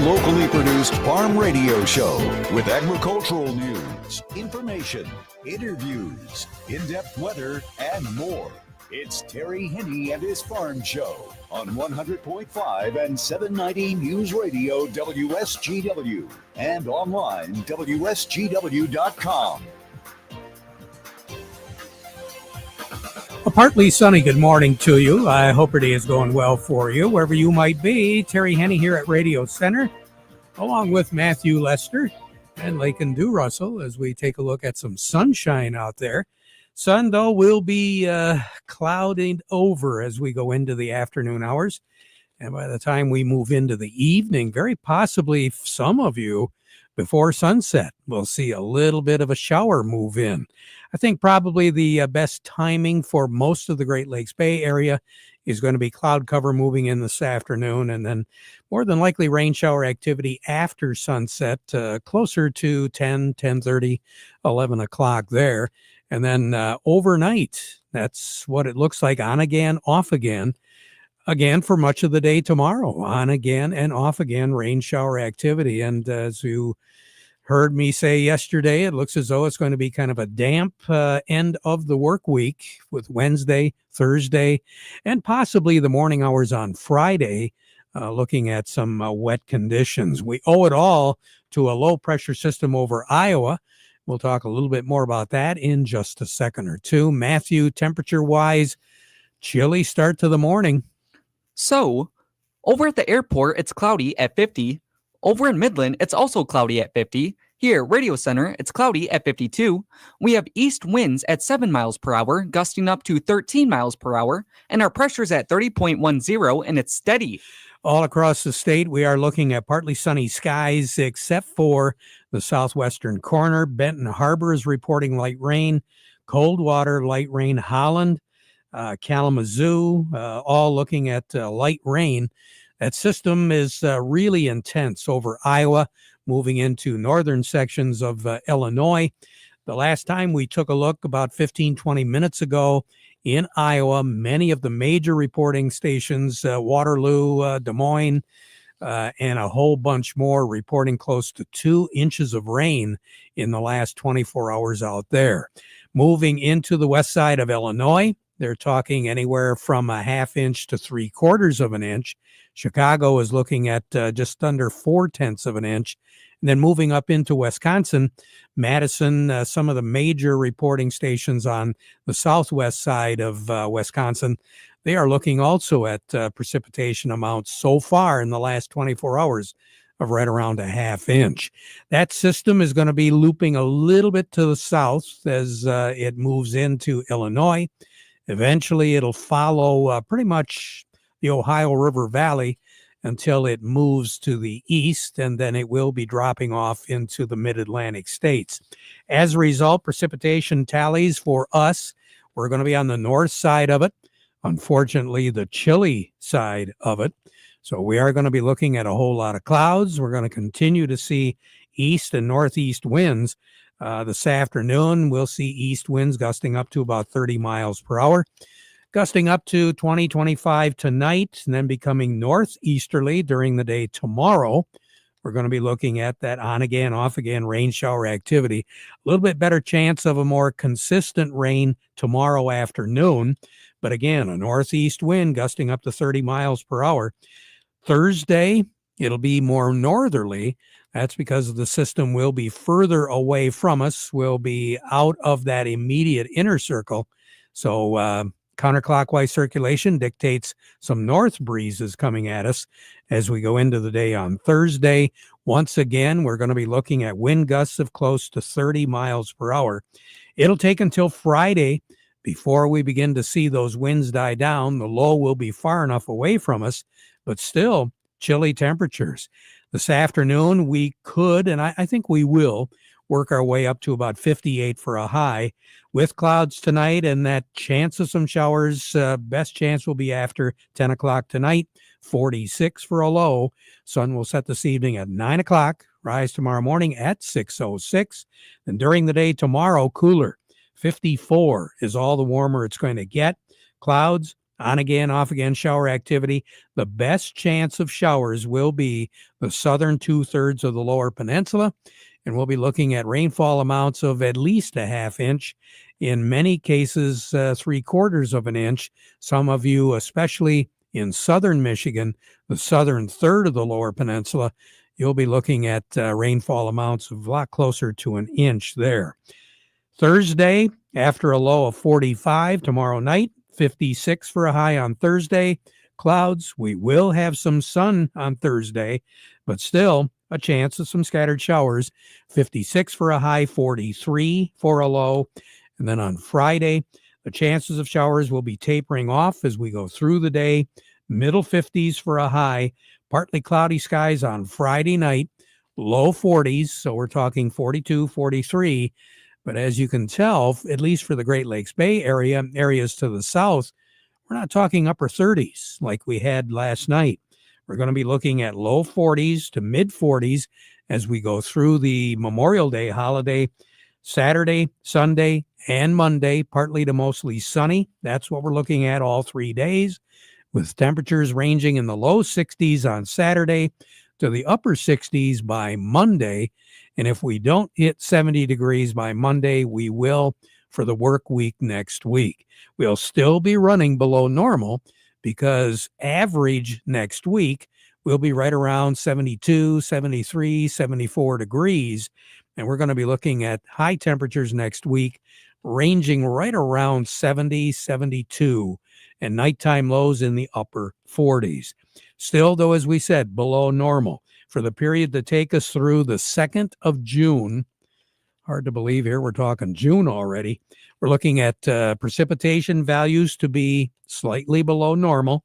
locally produced farm radio show with agricultural news, information, interviews, in-depth weather, and more. It's Terry Henne and his Farm Show on 100.5 and 790 News Radio WSGW and online WSGW.com. A partly sunny good morning to you. I hope your day is going well for you, wherever you might be. Terry Henne here at Radio Center, along with Matthew Lester and Lakin Dew Russell, as we take a look at some sunshine out there. Sun, though, will be clouded over as we go into the afternoon hours. And by the time we move into the evening, very possibly some of you, before sunset, we'll see a little bit of a shower move in. I think probably the best timing for most of the Great Lakes Bay area is going to be cloud cover moving in this afternoon, and then more than likely rain shower activity after sunset, closer to 10:30, 11 o'clock there. And then overnight, that's what it looks like, on again, off again. Again, for much of the day tomorrow, on again and off again, rain shower activity. And as you heard me say yesterday, it looks as though it's going to be kind of a damp end of the work week with Wednesday, Thursday, and possibly the morning hours on Friday, looking at some wet conditions. We owe it all to a low pressure system over Iowa. We'll talk a little bit more about that in just a second or two. Matthew, temperature-wise, chilly start to the morning. So, over at the airport, it's cloudy at 50. Over in Midland, it's also cloudy at 50. Here, Radio Center, it's cloudy at 52. We have east winds at 7 miles per hour, gusting up to 13 miles per hour, and our pressure's at 30.10, and it's steady. All across the state, we are looking at partly sunny skies, except for the southwestern corner. Benton Harbor is reporting light rain. Coldwater, light rain. Holland, Kalamazoo, all looking at light rain. That system is really intense over Iowa, moving into northern sections of Illinois. The last time we took a look about 15-20 minutes ago in Iowa, many of the major reporting stations, Waterloo, Des Moines, and a whole bunch more, reporting close to 2 inches of rain in the last 24 hours out there. Moving into the west side of Illinois, they're talking anywhere from a half inch to 3/4 of an inch. Chicago is looking at just under 0.4 of an inch. And then moving up into Wisconsin, Madison, some of the major reporting stations on the southwest side of Wisconsin, they are looking also at precipitation amounts so far in the last 24 hours of right around a half inch. That system is going to be looping a little bit to the south as it moves into Illinois. Eventually, it'll follow pretty much the Ohio River Valley until it moves to the east, and then it will be dropping off into the mid-Atlantic states. As a result, precipitation tallies for us, we're going to be on the north side of it, unfortunately the chilly side of it. So we are going to be looking at a whole lot of clouds. We're going to continue to see east and northeast winds. This afternoon, we'll see east winds gusting up to about 30 miles per hour. Gusting up to 20, 25 tonight, and then becoming northeasterly during the day tomorrow. We're going to be looking at that on-again, off-again rain shower activity. A little bit better chance of a more consistent rain tomorrow afternoon. But again, a northeast wind gusting up to 30 miles per hour. Thursday, it'll be more northerly. That's because the system will be further away from us. We'll be out of that immediate inner circle. So, counterclockwise circulation dictates some north breezes coming at us as we go into the day on Thursday. Once again, we're going to be looking at wind gusts of close to 30 miles per hour. It'll take until Friday before we begin to see those winds die down. The low will be far enough away from us, but still chilly temperatures. This afternoon, we could, and I think we will, work our way up to about 58 for a high with clouds tonight, and that chance of some showers, best chance will be after 10 o'clock tonight, 46 for a low. Sun will set this evening at 9 o'clock, rise tomorrow morning at 6:06. Then during the day tomorrow, cooler, 54 is all the warmer it's going to get. Clouds, On again, off again shower activity. The best chance of showers will be the southern 2/3 of the lower peninsula, and we'll be looking at rainfall amounts of at least a half inch. In many cases, 3/4 of an inch. Some of you, especially in southern Michigan, the southern third of the lower peninsula, you'll be looking at rainfall amounts of a lot closer to an inch there. Thursday, after a low of 45 tomorrow night, 56 for a high on Thursday. Clouds, we will have some sun on Thursday, but still a chance of some scattered showers. 56 for a high, 43 for a low. And then on Friday, the chances of showers will be tapering off as we go through the day. Middle 50s for a high, partly cloudy skies on Friday night, low 40s. So we're talking 42, 43. But as you can tell, at least for the Great Lakes Bay area, areas to the south, we're not talking upper 30s like we had last night. We're going to be looking at low 40s to mid 40s as we go through the Memorial Day holiday. Saturday, Sunday, and Monday, partly to mostly sunny. That's what we're looking at all 3 days, with temperatures ranging in the low 60s on Saturday to the upper 60s by Monday. And if we don't hit 70 degrees by Monday, we will for the work week next week. We'll still be running below normal because average next week will be right around 72, 73, 74 degrees. And we're going to be looking at high temperatures next week ranging right around 70, 72, and nighttime lows in the upper 40s. Still, though, as we said, below normal for the period to take us through the 2nd of June. Hard to believe here, we're talking June already. We're looking at precipitation values to be slightly below normal.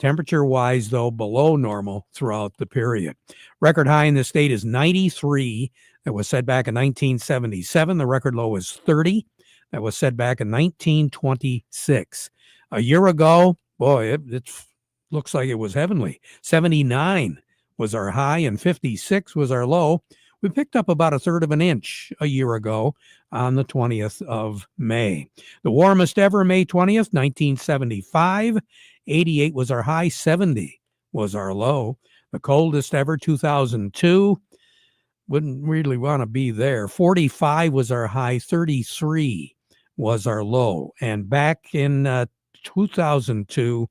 Temperature-wise, though, below normal throughout the period. Record high in the state is 93. That was set back in 1977. The record low is 30. That was set back in 1926. A year ago, boy, it looks like it was heavenly. 79 was our high and 56 was our low. We picked up about a third of an inch a year ago on the 20th of May. The warmest ever, May 20th, 1975. 88 was our high, 70 was our low. The coldest ever, 2002. Wouldn't really want to be there. 45 was our high, 33 was our low. And back in 2002,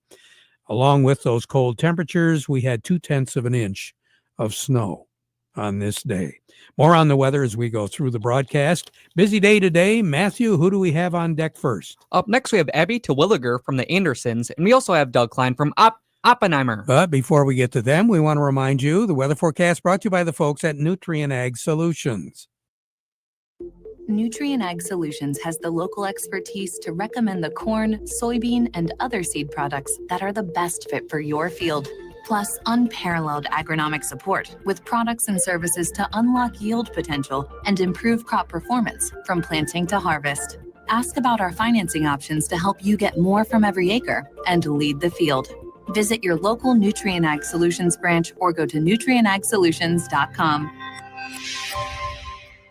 along with those cold temperatures, we had 0.2 of an inch of snow on this day. More on the weather as we go through the broadcast. Busy day today. Matthew, who do we have on deck first? Up next, we have Abby Terwilliger from the Andersons, and we also have Doug Klein from Oppenheimer. But before we get to them, we want to remind you the weather forecast brought to you by the folks at Nutrient Ag Solutions. Nutrient Ag Solutions has the local expertise to recommend the corn, soybean, and other seed products that are the best fit for your field. Plus, unparalleled agronomic support with products and services to unlock yield potential and improve crop performance from planting to harvest. Ask about our financing options to help you get more from every acre and lead the field. Visit your local Nutrient Ag Solutions branch or go to nutrientagsolutions.com.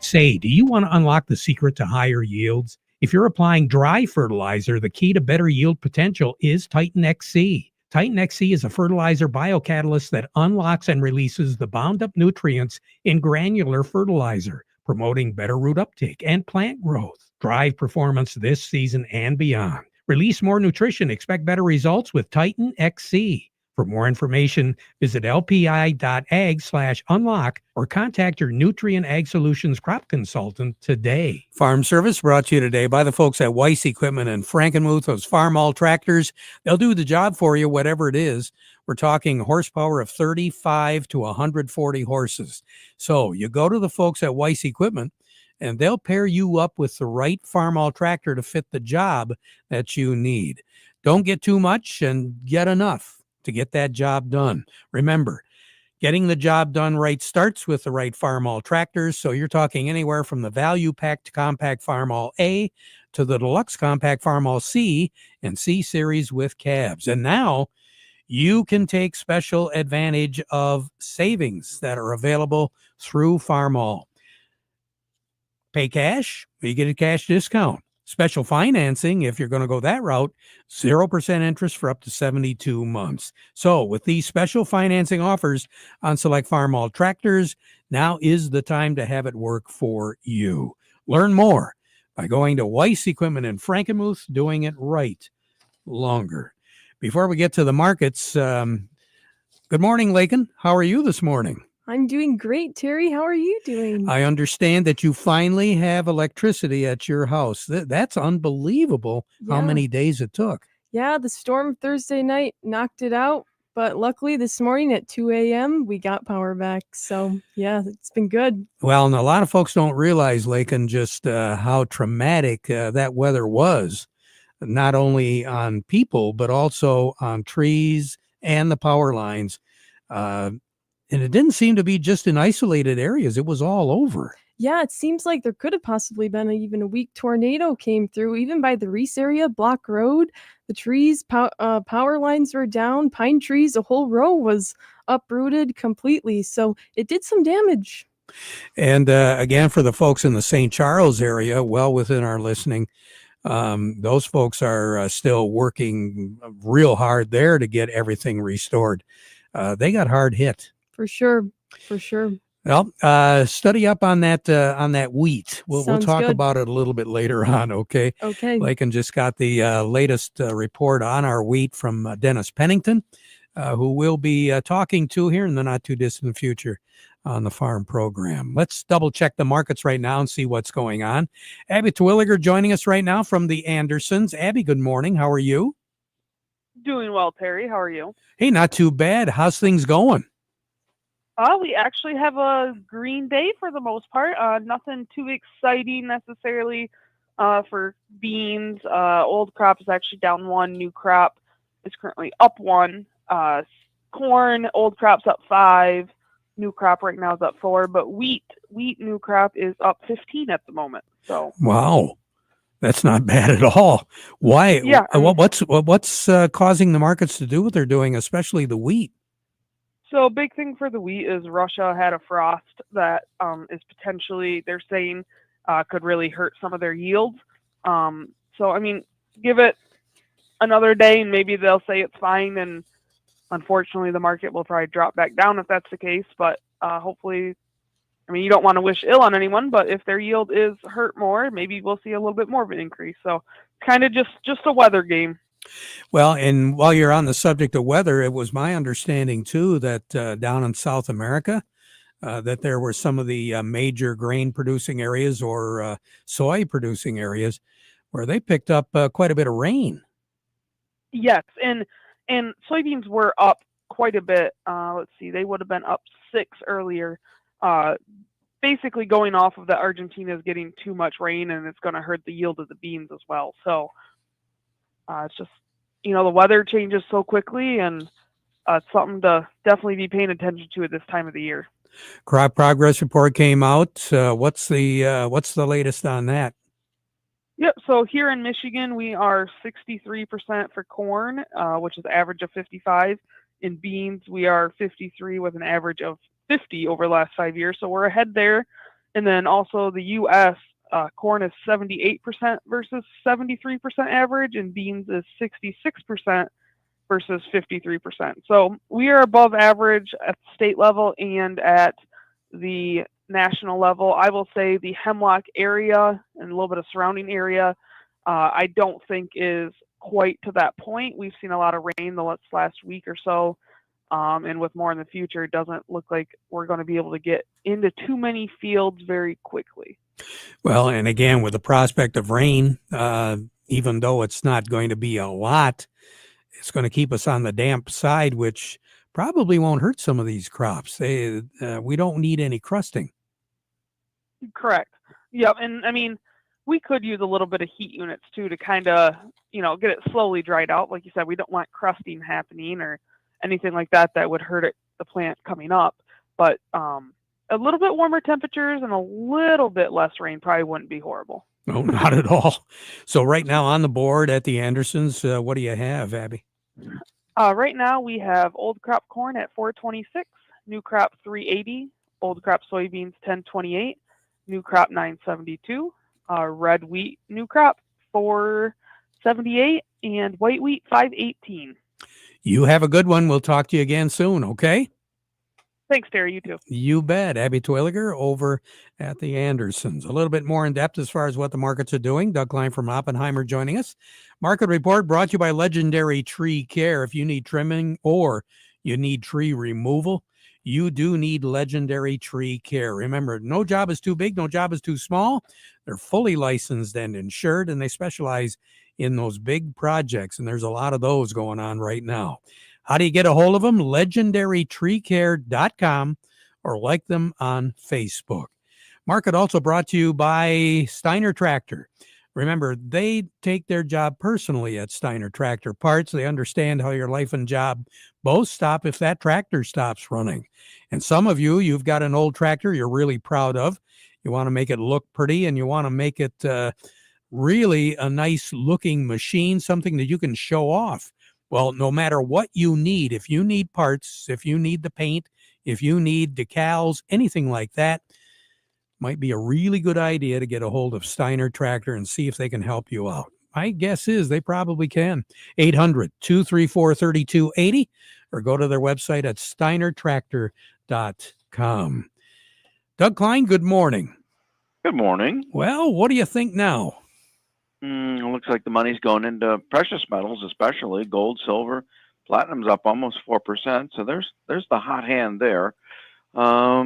Say, do you want to unlock the secret to higher yields? If you're applying dry fertilizer, the key to better yield potential is Titan XC. Titan XC is a fertilizer biocatalyst that unlocks and releases the bound-up nutrients in granular fertilizer, promoting better root uptake and plant growth. Drive performance this season and beyond. Release more nutrition. Expect better results with Titan XC. For more information, visit lpi.ag/unlock or contact your Nutrient Ag Solutions crop consultant today. Farm Service brought to you today by the folks at Weiss Equipment and Frankenmuth, those Farmall tractors. They'll do the job for you, whatever it is. We're talking horsepower of 35 to 140 horses. So you go to the folks at Weiss Equipment, and they'll pair you up with the right Farmall tractor to fit the job that you need. Don't get too much and get enough to get that job done. Remember, getting the job done right starts with the right Farmall tractors. So you're talking anywhere from the value-packed compact Farmall A to the deluxe compact Farmall C and C series with cabs. And now you can take special advantage of savings that are available through Farmall. Pay cash, you get a cash discount. Special financing, if you're going to go that route, 0% interest for up to 72 months. So with these special financing offers on select Farmall tractors, now is the time to have it work for you. Learn more by going to Weiss Equipment in Frankenmuth, doing it right longer. Before we get to the markets, good morning, Lakin. How are you this morning? I'm doing great, Terry. How are you doing? I understand that you finally have electricity at your house. That's unbelievable how Yeah. many days it took. Yeah, the storm Thursday night knocked it out, but luckily this morning at 2 a.m. we got power back. So yeah, it's been good. Well, and a lot of folks don't realize, Lakin, just how traumatic that weather was, not only on people, but also on trees and the power lines. And it didn't seem to be just in isolated areas. It was all over. Yeah, it seems like there could have possibly been even a weak tornado came through, even by the Reese area, Block Road. The trees, power lines were down, pine trees, a whole row was uprooted completely. So it did some damage. And again, for the folks in the St. Charles area, well within our listening, those folks are still working real hard there to get everything restored. They got hard hit. For sure. For sure. Well, study up on that wheat. We'll talk good. about it a little bit later on, okay? Okay. Lakin just got the latest report on our wheat from Dennis Pennington, who we'll be talking to here in the not-too-distant future on the farm program. Let's double-check the markets right now and see what's going on. Abby Terwilliger joining us right now from the Andersons. Abby, good morning. How are you? Doing well, Terry. How are you? Hey, not too bad. How's things going? We actually have a green day for the most part. Nothing too exciting necessarily for beans. Old crop is actually down 1. New crop is currently up 1. Corn, old crop's up 5. New crop right now is up 4. But wheat new crop is up 15 at the moment. So wow, that's not bad at all. Why? Yeah. What's causing the markets to do what they're doing, especially the wheat? So a big thing for the wheat is Russia had a frost that is potentially, they're saying, could really hurt some of their yields. So, I mean, give it another day and maybe they'll say it's fine. And unfortunately, the market will probably drop back down if that's the case. But hopefully, I mean, you don't want to wish ill on anyone, but if their yield is hurt more, maybe we'll see a little bit more of an increase. So kind of just a weather game. Well, and while you're on the subject of weather, it was my understanding, too, that down in South America, that there were some of the major grain-producing areas or soy-producing areas where they picked up quite a bit of rain. Yes, and soybeans were up quite a bit. Let's see, they would have been up 6 earlier, basically going off of that Argentina is getting too much rain, and it's going to hurt the yield of the beans as well. So it's just, the weather changes so quickly, and it's something to definitely be paying attention to at this time of the year. Crop progress report came out. What's the latest on that? Yep. So here in Michigan, we are 63% for corn, which is an average of 55. In beans, we are 53 with an average of 50 over the last 5 years. So we're ahead there. And then also the U.S. Corn is 78% versus 73% average, and beans is 66% versus 53%. So we are above average at the state level and at the national level. I will say the Hemlock area and a little bit of surrounding area, I don't think is quite to that point. We've seen a lot of rain the last week or so. And with more in the future, it doesn't look like we're going to be able to get into too many fields very quickly. Well, and again, with the prospect of rain, even though it's not going to be a lot, it's going to keep us on the damp side, which probably won't hurt some of these crops. We don't need any crusting. Correct. Yep. And I mean, we could use a little bit of heat units too to kind of, get it slowly dried out. Like you said, we don't want crusting happening or anything like that would hurt the plant coming up. But a little bit warmer temperatures and a little bit less rain probably wouldn't be horrible. No, not at all. So right now on the board at the Andersons, what do you have, Abby? Right now we have old crop corn at $4.26, new crop $3.80, old crop soybeans $10.28, new crop $9.72, red wheat new crop $4.78, and white wheat $5.18. You have a good one. We'll talk to you again soon, okay? Thanks, Terry. You too. You bet. Abby Twilliger over at the Andersons. A little bit more in depth as far as what the markets are doing. Doug Klein from Oppenheimer joining us. Market report brought to you by Legendary Tree Care. If you need trimming or you need tree removal, you do need Legendary Tree Care. Remember, no job is too big, no job is too small. They're fully licensed and insured, and they specialize in those big projects, and there's a lot of those going on right now. How do you get a hold of them? LegendaryTreeCare.com or like them on Facebook. Market also brought to you by Steiner Tractor. Remember, they take their job personally at Steiner Tractor Parts. They understand how your life and job both stop if that tractor stops running. And some of you, you've got an old tractor you're really proud of. You want to make it look pretty, and you want to make it really a nice looking machine, something that you can show off. Well, no matter what you need, if you need parts, if you need the paint, if you need decals, anything like that, might be a really good idea to get a hold of Steiner Tractor and see if they can help you out. My guess is they probably can. 800-234-3280 or go to their website at steinertractor.com. Doug Klein, good morning. Good morning. Well, what do you think now? It looks like the money's going into precious metals, especially gold, silver. Platinum's up almost 4%, so there's the hot hand there. Saw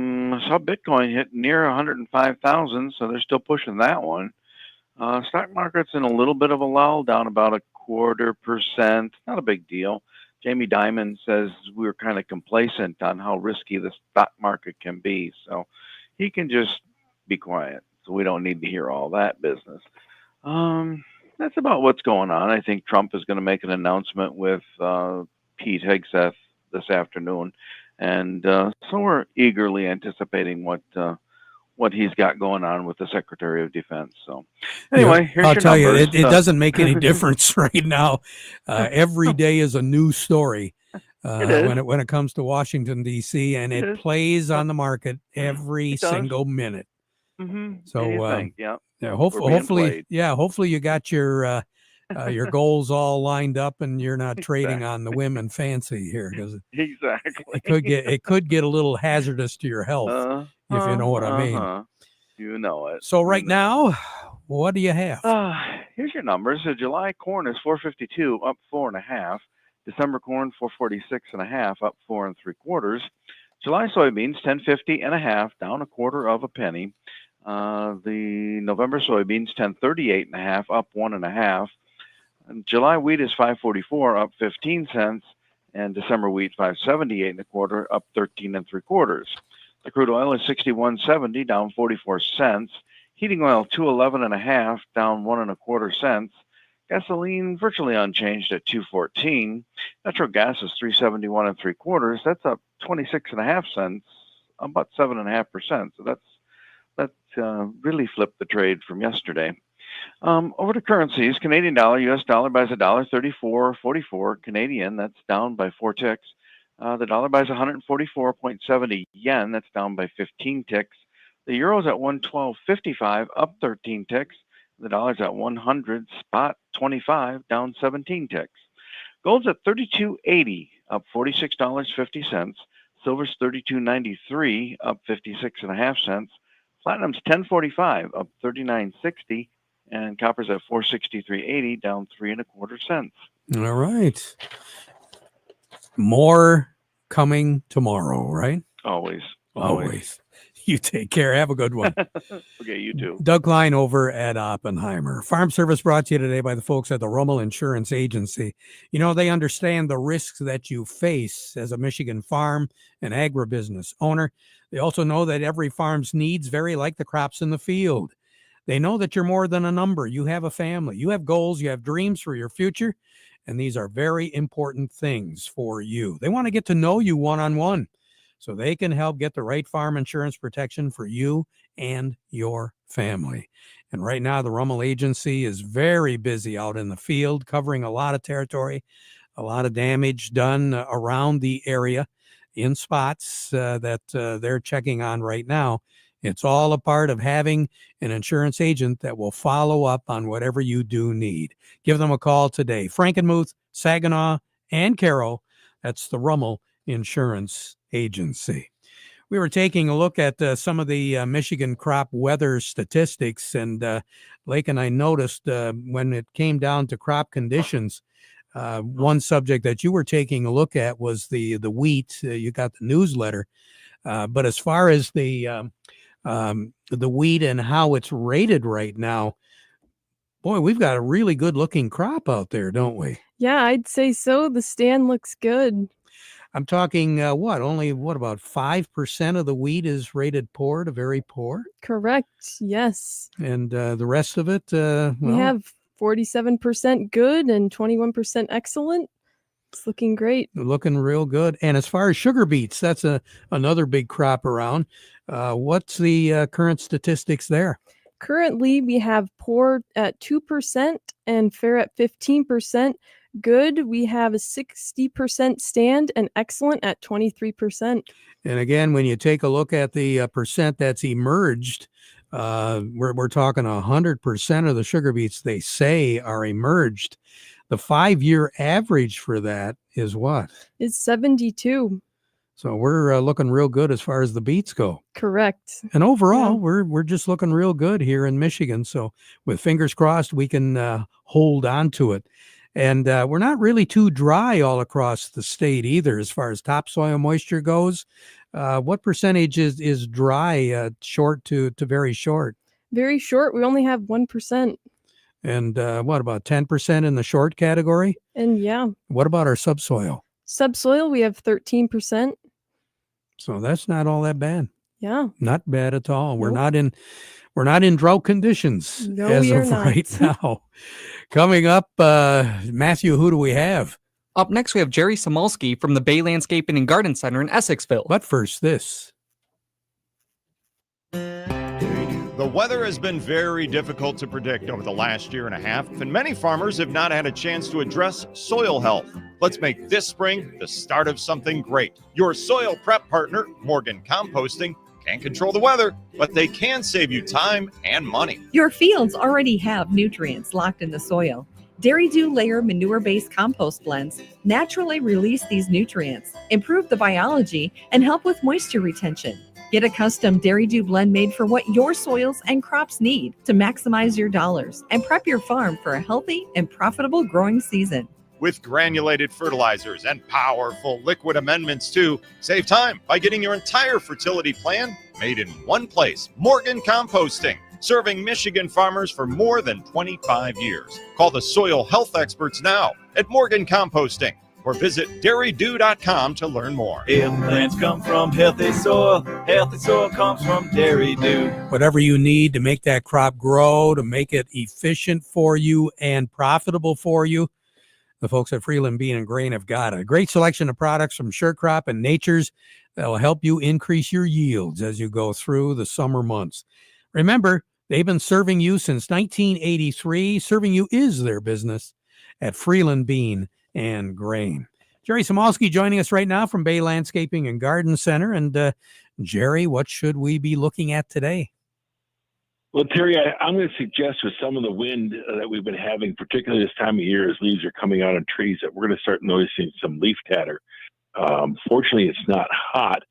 Bitcoin hit near 105,000, so they're still pushing that one. Stock market's in a little bit of a lull, down about 0.25%. Not a big deal. Jamie Dimon says we were kind of complacent on how risky the stock market can be, so he can just be quiet. So we don't need to hear all that business. That's about what's going on. I think Trump is going to make an announcement with Pete Hegseth this afternoon, and so we're eagerly anticipating what he's got going on with the Secretary of Defense. So anyway, here's I'll your tell numbers. you, it doesn't make any difference right now. Every day is a new story when it comes to Washington, D.C., and it plays on the market every single minute. Mm-hmm. So yeah. Yeah, hopefully you got your goals all lined up and you're not trading on the whim and fancy here, because exactly it could get a little hazardous to your health, if you know what I mean. You know it. So right now, what do you have? Here's your numbers. So July corn is 452, up 4.5. December corn 446.5, up 4 3/4. July soybeans 1050.5, down 1/4 penny. The November soybeans 1038.5, up 1.5. And July wheat is 544, up 15 cents, and December wheat 578.25, up 13 3/4. The crude oil is 61.70, down 44 cents. Heating oil 211.5, down 1 1/4 cents. Gasoline virtually unchanged at 214. Natural gas is 371 3/4. That's up 26.5 cents, about 7.5%. So that's really flipped the trade from yesterday. Over to currencies, Canadian dollar, U.S. dollar buys $1.3444 Canadian. That's down by 4 ticks. The dollar buys 144.70 yen. That's down by 15 ticks. The euro's at 112.55, up 13 ticks. The dollar's at 100.25, down 17 ticks. Gold's at $32.80, up $46.50. Silver's $32.93, up 56.5 cents. Platinum's $10.45, up $39.60, and copper's at $463.80, down 3 1/4 cents. All right. More coming tomorrow, right? Always. You take care. Have a good one. Okay, you too. Doug Klein over at Oppenheimer. Farm Service brought to you today by the folks at the Rummel Insurance Agency. You know, they understand the risks that you face as a Michigan farm and agribusiness owner. They also know that every farm's needs vary like the crops in the field. They know that you're more than a number. You have a family. You have goals. You have dreams for your future. And these are very important things for you. They want to get to know you one-on-one, so they can help get the right farm insurance protection for you and your family. And right now, the Rummel Agency is very busy out in the field, covering a lot of territory, a lot of damage done around the area in spots that they're checking on right now. It's all a part of having an insurance agent that will follow up on whatever you do need. Give them a call today. Frankenmuth, Saginaw, and Carroll. That's the Rummel Insurance Agency. We were taking a look at some of the Michigan crop weather statistics, and Lake and I noticed when it came down to crop conditions, one subject that you were taking a look at was the wheat. You got the newsletter, but as far as the wheat and how it's rated right now, boy, we've got a really good looking crop out there, don't we? Yeah, I'd say so. The stand looks good. I'm talking about 5% of the wheat is rated poor to very poor? Correct. Yes. And the rest of it, We have 47% good and 21% excellent. It's looking great. Looking real good. And as far as sugar beets, that's another big crop around. What's the current statistics there? Currently, we have poor at 2% and fair at 15%. Good, we have a 60% stand, and excellent at 23%. And again, when you take a look at the percent that's emerged, we're talking 100% of the sugar beets they say are emerged. The 5-year average for that is what? It's 72. So we're looking real good as far as the beets go. Correct. And overall, we're just looking real good here in Michigan. So with fingers crossed, we can hold on to it. And we're not really too dry all across the state either as far as topsoil moisture goes. What percentage is dry, short to very short? Very short. We only have 1%. And what about 10% in the short category? And yeah. What about our subsoil? Subsoil, we have 13%. So that's not all that bad. Yeah. Not bad at all. Nope. We're not in drought conditions as of right now. Coming up, Matthew, who do we have? Up next, we have Jerry Samolsky from the Bay Landscaping and Garden Center in Essexville. But first, this. The weather has been very difficult to predict over the last year and a half, and many farmers have not had a chance to address soil health. Let's make this spring the start of something great. Your soil prep partner, Morgan Composting, can't control the weather, but they can save you time and money. Your fields already have nutrients locked in the soil. Dairy Dew Layer manure-based compost blends naturally release these nutrients, improve the biology, and help with moisture retention. Get a custom Dairy Dew blend made for what your soils and crops need to maximize your dollars and prep your farm for a healthy and profitable growing season. With granulated fertilizers and powerful liquid amendments too, save time by getting your entire fertility plan made in one place. Morgan Composting, serving Michigan farmers for more than 25 years. Call the soil health experts now at Morgan Composting or visit dairydew.com to learn more. If plants come from healthy soil comes from Dairy Dew. Whatever you need to make that crop grow, to make it efficient for you and profitable for you, the folks at Freeland Bean and Grain have got a great selection of products from Sure Crop and Nature's that will help you increase your yields as you go through the summer months. Remember, they've been serving you since 1983. Serving you is their business at Freeland Bean and Grain. Jerry Samolsky joining us right now from Bay Landscaping and Garden Center. And Jerry, what should we be looking at today? Well, Terry, I'm going to suggest with some of the wind that we've been having, particularly this time of year as leaves are coming out on trees, that we're going to start noticing some leaf tatter. Fortunately, it's not hot,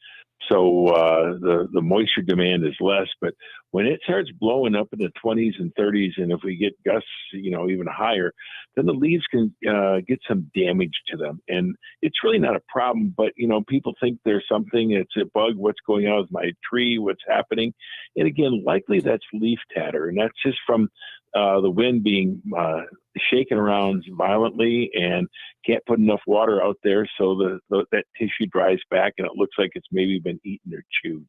so the moisture demand is less. But when it starts blowing up in the 20s and 30s, and if we get gusts, even higher, then the leaves can get some damage to them. And it's really not a problem, but, people think there's something, it's a bug, what's going on with my tree, what's happening. And again, likely that's leaf tatter. And that's just from the wind being shaken around violently and can't put enough water out there, so that tissue dries back and it looks like it's maybe been eaten or chewed.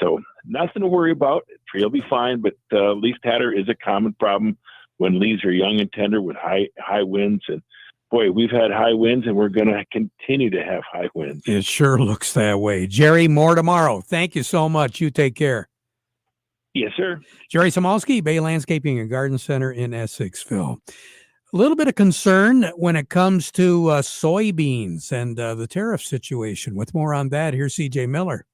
So nothing to worry about. The tree will be fine, but leaf tatter is a common problem when leaves are young and tender with high winds. And boy, we've had high winds and we're going to continue to have high winds. It sure looks that way. Jerry, more tomorrow. Thank you so much. You take care. Yes, sir. Jerry Samolsky, Bay Landscaping and Garden Center in Essexville. A little bit of concern when it comes to soybeans and the tariff situation. With more on that, here's CJ Miller.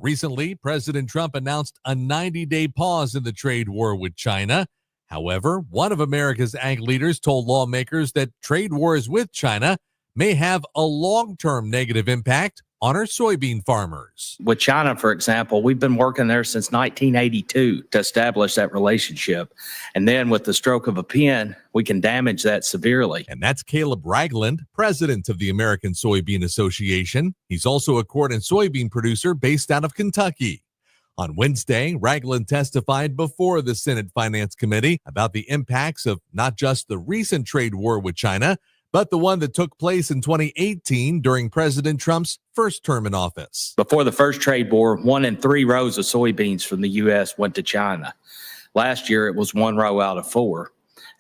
Recently, President Trump announced a 90-day pause in the trade war with China. However, one of America's ag leaders told lawmakers that trade wars with China may have a long-term negative impact on our soybean farmers. With China, for example, we've been working there since 1982 to establish that relationship. And then with the stroke of a pen, we can damage that severely. And that's Caleb Ragland, president of the American Soybean Association. He's also a corn and soybean producer based out of Kentucky. On Wednesday, Ragland testified before the Senate Finance Committee about the impacts of not just the recent trade war with China, but the one that took place in 2018 during President Trump's first term in office. Before the first trade war, 1 in 3 rows of soybeans from the U.S. went to China. Last year, it was 1 row out of 4.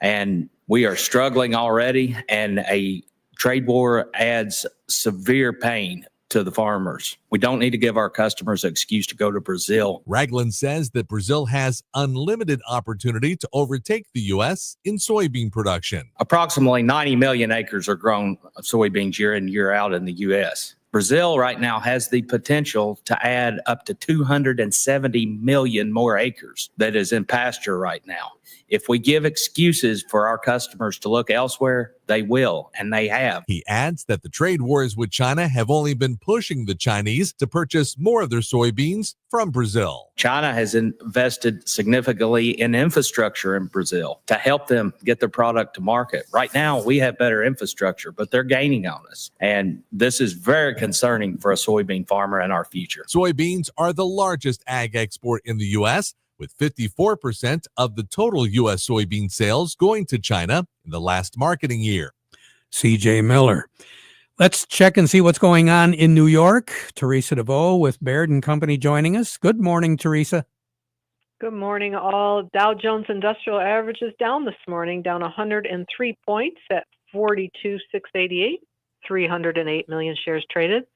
And we are struggling already, and a trade war adds severe pain to the farmers. We don't need to give our customers an excuse to go to Brazil. Ragland says that Brazil has unlimited opportunity to overtake the U.S. in soybean production. Approximately 90 million acres are grown of soybeans year in, year out in the U.S. Brazil right now has the potential to add up to 270 million more acres that is in pasture right now. If we give excuses for our customers to look elsewhere, they will, and they have. He adds that the trade wars with China have only been pushing the Chinese to purchase more of their soybeans from Brazil. China has invested significantly in infrastructure in Brazil to help them get their product to market. Right now, we have better infrastructure, but they're gaining on us. And this is very concerning for a soybean farmer and our future. Soybeans are the largest ag export in the U.S., with 54% of the total U.S. soybean sales going to China in the last marketing year. CJ Miller. Let's check and see what's going on in New York. Teresa DeVoe with Baird and Company joining us. Good morning, Teresa. Good morning, all. Dow Jones Industrial Average is down this morning, down 103 points at 42,688, 308 million shares traded.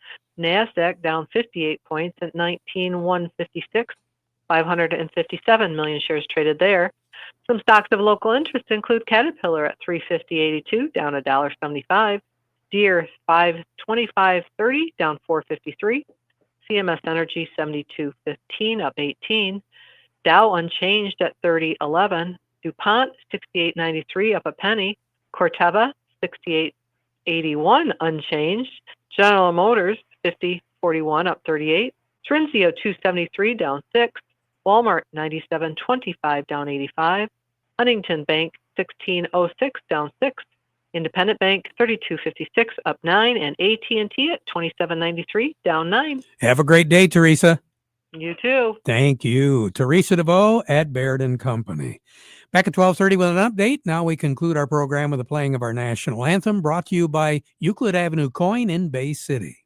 NASDAQ down 58 points at 19,156. 557 million shares traded there. Some stocks of local interest include Caterpillar at $350.82, down $1.75. Deere 525.30, down $4.53. CMS Energy 72.15, up 18. Dow unchanged at 30.11. DuPont 68.93, up a penny. Corteva 68.81, unchanged. General Motors 50.41, up 38. Trinseo 273, down 6. Walmart 97.25, down 85. Huntington Bank 16.06, down 6. Independent Bank 32.56, up 9, and AT&T at 27.93, down 9. Have a great day, Teresa. You too. Thank you. Teresa DeVoe at Baird and Company. Back at 12:30 with an update. Now we conclude our program with the playing of our national anthem, brought to you by Euclid Avenue Coin in Bay City.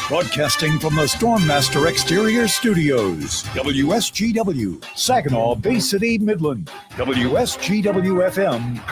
Broadcasting from the Stormmaster Exterior Studios, WSGW, Saginaw, Bay City, Midland, WSGW-FM,